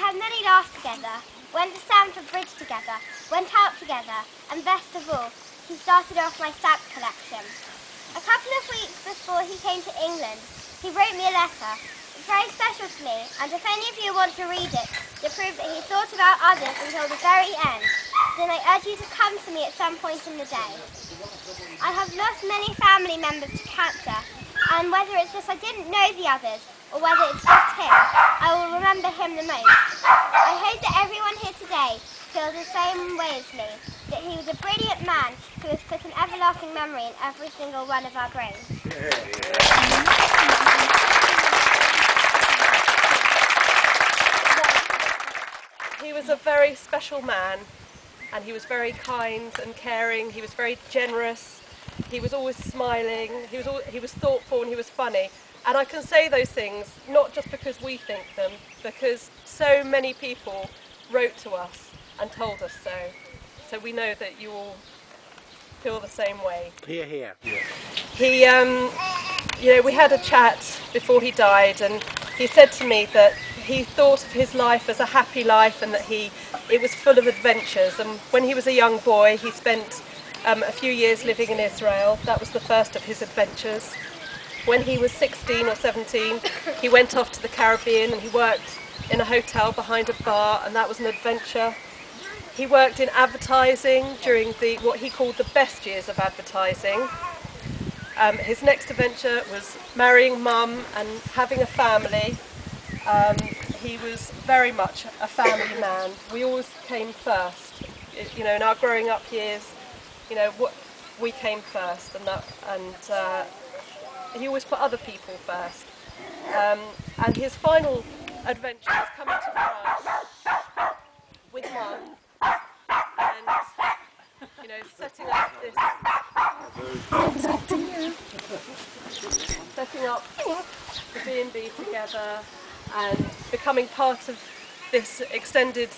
had many laughs together, went to Stamford Bridge together, went out together, and best of all, he started off my stamp collection. A couple of weeks before he came to England, he wrote me a letter. It's very special to me, and if any of you want to read it to prove that he thought about others until the very end, then I urge you to come to me at some point in the day. I have lost many family members to cancer, and whether it's just I didn't know the others, or whether it's just him, I will remember him the most. I hope that everyone here today feels the same way as me, that he was a brilliant man who has put an everlasting memory in every single one of our brains. He was a very special man, and he was very kind and caring. He was very generous. He was always smiling. He was thoughtful, and he was funny. And I can say those things not just because we think them, because so many people wrote to us and told us so. So we know that you all feel the same way. Hear, hear. He, we had a chat before he died, and he said to me that he thought of his life as a happy life, and that it was full of adventures. And when he was a young boy, he spent a few years living in Israel. That was the first of his adventures. When he was 16 or 17, he went off to the Caribbean and he worked in a hotel behind a bar, and that was an adventure. He worked in advertising during what he called the best years of advertising. His next adventure was marrying mum and having a family. He was very much a family man. We always came first. In our growing up years, we came first, and he always put other people first. And his final adventure was coming to France with mum, and setting up the B&B together and becoming part of this extended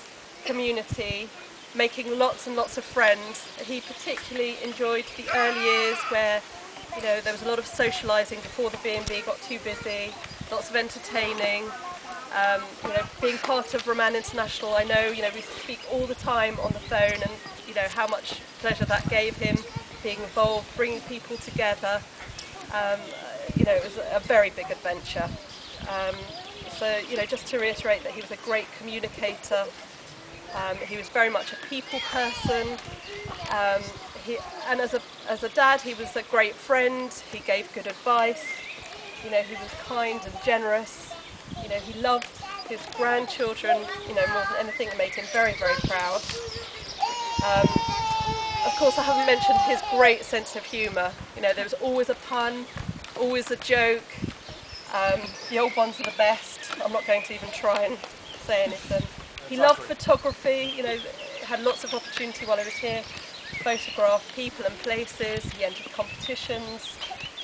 community, making lots and lots of friends. He particularly enjoyed the early years where there was a lot of socialising before the B&B got too busy, lots of entertaining, being part of Roman International. I know, we speak all the time on the phone, and how much pleasure that gave him, being involved, bringing people together. It was a very big adventure. So just to reiterate that he was a great communicator. He was very much a people person. And as a dad, he was a great friend. He gave good advice. He was kind and generous. He loved his grandchildren, more than anything. It made him very, very proud. Of course, I haven't mentioned his great sense of humour. There was always a pun, always a joke. The old ones are the best. I'm not going to even try and say anything. He loved photography. Had lots of opportunity while he was here to photograph people and places. He entered competitions.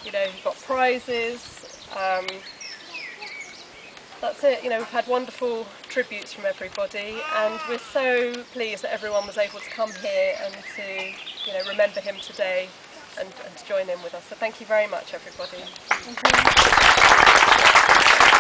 He got prizes. That's it. We've had wonderful tributes from everybody, and we're so pleased that everyone was able to come here and to remember him today and to join in with us. So thank you very much, everybody. Thank you.